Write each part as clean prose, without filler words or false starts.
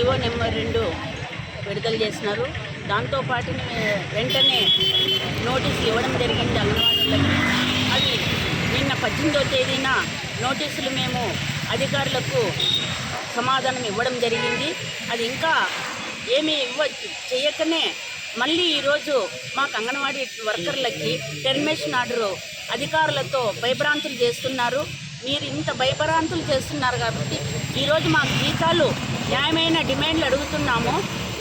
GO number 2 విడుదల చేసినారు. దాంతోపాటు వెంటనే నోటీసులు ఇవ్వడం జరిగింది అంగన్వాడీలకు. అది నిన్న 18వ తేదీన నోటీసులు మేము అధికారులకు సమాధానం ఇవ్వడం జరిగింది. అది ఇంకా ఏమీ చేయకనే మళ్ళీ ఈరోజు మాకు అంగన్వాడీ వర్కర్లకి టెర్మినేషన్ ఆర్డరు అధికారులతో భయభ్రాంతులు చేస్తున్నారు. మీరు ఇంత భయభ్రాంతులు చేస్తున్నారు కాబట్టి ఈరోజు మాకు జీతాలు న్యాయమైన డిమాండ్లు అడుగుతున్నాము.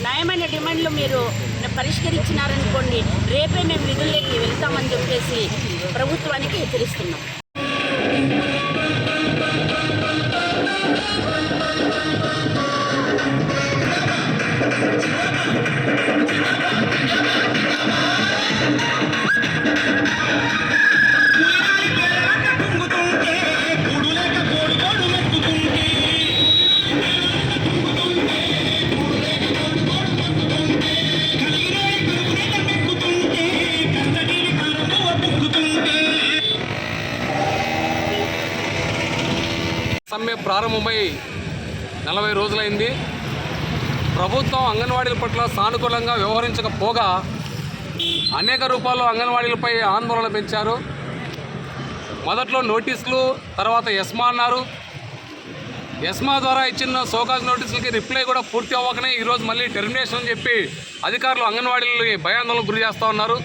న్యాయమైన డిమాండ్లు మీరు పరిష్కరించినారనుకోండి, రేపే మేము విధుల్లోకి వెళ్తామని చెప్పేసి ప్రభుత్వానికి హెచ్చరిస్తున్నాం. సమ్మె ప్రారంభమై 40 రోజులైంది. ప్రభుత్వం అంగన్వాడీల పట్ల సానుకూలంగా వ్యవహరించకపోగా అనేక రూపాల్లో అంగన్వాడీలపై ఆందోళన పెంచారు. మొదట్లో నోటీసులు, తర్వాత ఎస్మా అన్నారు. ఎస్మా ద్వారా ఇచ్చిన సోకాజ్ నోటీసులకి రిప్లై కూడా పూర్తి అవ్వకనే ఈరోజు మళ్ళీ టెర్మినేషన్ అని చెప్పి అధికారులు అంగన్వాడీలని భయాందోళనకు గురి చేస్తూ ఉన్నారు.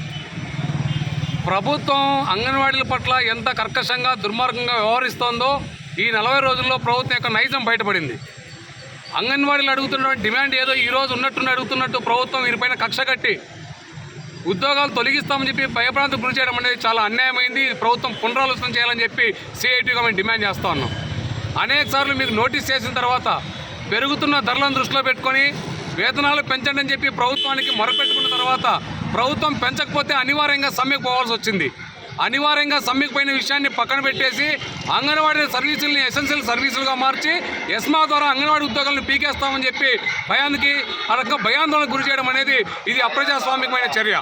ప్రభుత్వం అంగన్వాడీల పట్ల ఎంత కర్కశంగా దుర్మార్గంగా వ్యవహరిస్తోందో ఈ 40 రోజుల్లో ప్రభుత్వం యొక్క నైజం బయటపడింది. అంగన్వాడీలు అడుగుతున్న డిమాండ్ ఏదో ఈరోజు అడుగుతున్నట్టు ప్రభుత్వం వీరిపైన కక్ష కట్టి ఉద్యోగాలు తొలగిస్తామని చెప్పి భయభ్రాంతికి గురి చేయడం అనేది చాలా అన్యాయమైంది. ప్రభుత్వం పునరాలోచన చేయాలని చెప్పి సిఐటిగా మేము డిమాండ్ చేస్తూ ఉన్నాం. అనేక సార్లు మీకు నోటీస్ చేసిన తర్వాత పెరుగుతున్న ధరలను దృష్టిలో పెట్టుకొని వేతనాలు పెంచండి అని చెప్పి ప్రభుత్వానికి మొరపెట్టుకున్న తర్వాత ప్రభుత్వం పెంచకపోతే అనివార్యంగా సమ్మెకు పోవాల్సి వచ్చింది. అనివార్యంగా సమ్మెకు పోయిన విషయాన్ని పక్కన పెట్టేసి అంగన్వాడీ సర్వీసుల్ని ఎసెన్షియల్ సర్వీసులుగా మార్చి ఎస్మా ద్వారా అంగన్వాడీ ఉద్యోగాలను పీకేస్తామని చెప్పి భయాందోళనకు గురి చేయడం అనేది ఇది అప్రజాస్వామికమైన చర్య.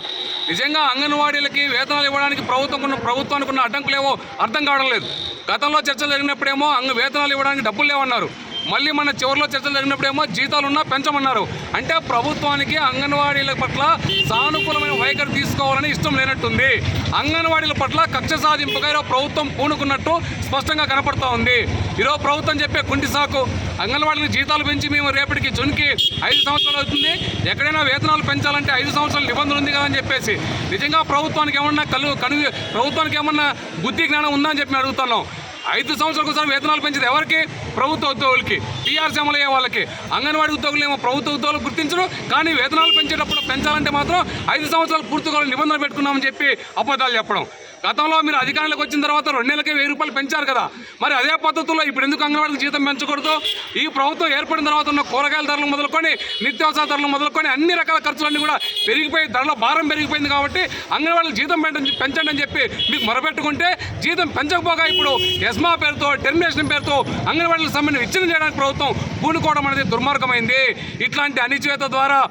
నిజంగా అంగన్వాడీలకి వేతనాలు ఇవ్వడానికి ప్రభుత్వానికి ఉన్న అడ్డంకులేవో అర్థం కావడం లేదు. గతంలో చర్చలు జరిగినప్పుడేమో వేతనాలు ఇవ్వడానికి డబ్బులు లేవన్నారు. మళ్ళీ మన చివరిలో చర్చలు జరిగినప్పుడేమో జీతాలున్నా పెంచమన్నారు. అంటే ప్రభుత్వానికి అంగన్వాడీల పట్ల సానుకూలమైన వైఖరి తీసుకోవాలని ఇష్టం లేనట్టుంది. అంగన్వాడీల పట్ల కక్ష సాధింపుగా ఈరోజు ప్రభుత్వం పూనుకున్నట్టు స్పష్టంగా కనపడుతూ ఉంది. ఈరోజు ప్రభుత్వం చెప్పే కుంటి సాకు అంగన్వాడీలకు జీతాలు పెంచి మేము రేపటికి జూన్కి 5 సంవత్సరాలు అవుతుంది, ఎక్కడైనా వేతనాలు పెంచాలంటే 5 సంవత్సరాల నిబంధన ఉంది కదా అని చెప్పేసి నిజంగా ప్రభుత్వానికి ఏమన్నా ప్రభుత్వానికి ఏమన్నా బుద్ధి జ్ఞానం ఉందా అని చెప్పి అడుగుతున్నాం. 5 సంవత్సరాలకు ఒకసారి వేతనాలు పెంచేది ఎవరికి? ప్రభుత్వ ఉద్యోగులకి, టీఆర్సీ అమలు అయ్యే వాళ్ళకి. అంగన్వాడీ ఉద్యోగులు ఏమో ప్రభుత్వ ఉద్యోగులు గుర్తించరు, కానీ వేతనాలు పెంచేటప్పుడు పెంచాలంటే మాత్రం 5 సంవత్సరాలు పూర్తిగా నిబంధన పెట్టుకున్నామని చెప్పి అబద్ధాలు చెప్పడం. గతంలో మీరు అధికారంలోకి వచ్చిన తర్వాత 2 నెలలకే 1000 రూపాయలు పెంచారు కదా, మరి అదే పద్ధతుల్లో ఇప్పుడు ఎందుకు అంగన్వాడీకి జీతం పెంచకూడదు? ఈ ప్రభుత్వం ఏర్పడిన తర్వాత ఉన్న కూరగాయల ధరలు మొదలుకొని నిత్యావసర ధరలు మొదలుకొని అన్ని రకాల ఖర్చులన్నీ కూడా పెరిగిపోయి ధరల భారం పెరిగిపోయింది. కాబట్టి అంగన్వాడీలకు జీతం పెంచండి అని చెప్పి మీకు మొరపెట్టుకుంటే జీతం పెంచకపోగా ఇప్పుడు ఎస్మా పేరుతో టెర్మినేషన్ పేరుతో అంగన్వాడీల సమ్మెను విచ్ఛిన్నం చేయడానికి ప్రభుత్వం పూనుకోవడం అనేది దుర్మార్గమైంది. ఇట్లాంటి అణిచివేత ద్వారా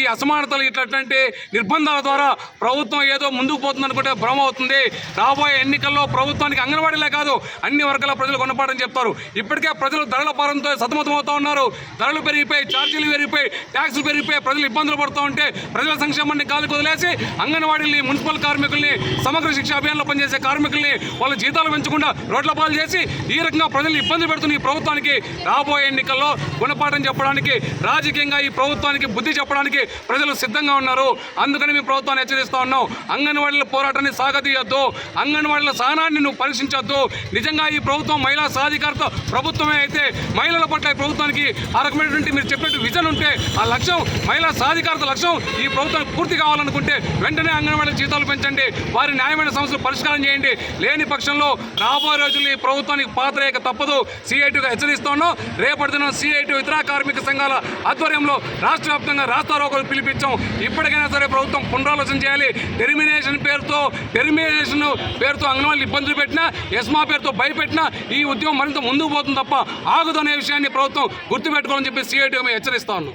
ఈ అసమానతలు ఇట్లాంటి నిర్బంధాల ద్వారా ప్రభుత్వం ఏదో ముందుకు పోతుంది అనుకుంటే భ్రమ అవుతుంది. రాబోయే ఎన్నికల్లో ప్రభుత్వానికి అంగన్వాడీలే కాదు అన్ని వర్గాల ప్రజలు కొనపాడని చెప్తారు. ఇప్పటికే ప్రజలు ధరల భారంతో సతమతమవుతూ ఉన్నారు. ధరలు పెరిగిపోయి, ఛార్జీలు పెరిగిపోయి, ట్యాక్సులు పెరిగిపోయి ప్రజలు ఇబ్బందులు పడుతూ ఉంటే ప్రజల సంక్షేమాన్ని గాలికి వదిలేసి అంగన్వాడీల్ని, మున్సిపల్ కార్మికుల్ని, సమగ్ర శిక్ష అభియాన్లో పనిచేసే కార్మికుల్ని వాళ్ళ జీతాలు పెంచకుండా రోడ్ల పాలు చేసి ఈ రకంగా ప్రజలు ఇబ్బంది పెడుతున్న ఈ ప్రభుత్వానికి రాబోయే ఎన్నికల్లో గుణపాఠం చెప్పడానికి, రాజకీయంగా ఈ ప్రభుత్వానికి బుద్ధి చెప్పడానికి ప్రజలు సిద్ధంగా ఉన్నారు. అందుకని మేము ప్రభుత్వాన్ని హెచ్చరిస్తూ ఉన్నాం. అంగన్వాడీల పోరాటాన్ని సాగతీయొద్దు, అంగన్వాడీల సహనాన్ని నువ్వు పరీక్షించొద్దు. నిజంగా ఈ ప్రభుత్వం మహిళా సాధికారత ప్రభుత్వమే అయితే మహిళల పట్ల ఈ ప్రభుత్వానికి ఆ రకమైనటువంటి మీరు చెప్పినట్టు విజన్ ఉంటే, ఆ లక్ష్యం మహిళా సాధికారత లక్ష్యం ఈ ప్రభుత్వానికి పూర్తి కావాలనుకుంటే వెంటనే అంగన్వాడీ జీతాలు పెంచండి, వారి న్యాయమైన సమస్యలు పరిష్కారం చేయండి. లేని పక్షంలో రాబోయే రోజుల్లో ఈ ప్రభుత్వానికి పాత్రేయక తప్పదు. సిఐటిగా హెచ్చరిస్తున్నాం. రేపటి దినం సిఐటి ఇతర కార్మిక సంఘాల ఆధ్వర్యంలో రాష్ట్ర వ్యాప్తంగా రాస్తారోకోలు పిలిపించాం. ఇప్పటికైనా సరే ప్రభుత్వం పునరాలోచన చేయాలి. టెర్మినేషన్ పేరుతో అంగన్వాడీలు ఇబ్బందులు పెట్టినా, ఎస్మా పేరుతో భయపెట్టినా ఈ ఉద్యమం మరింత ముందుకు పోతుంది తప్ప ఆగుదనే విషయాన్ని ప్రభుత్వం గుర్తుపెట్టుకోవాలని చెప్పి సిఐటిగా మేము హెచ్చరిస్తా ఉన్నాం.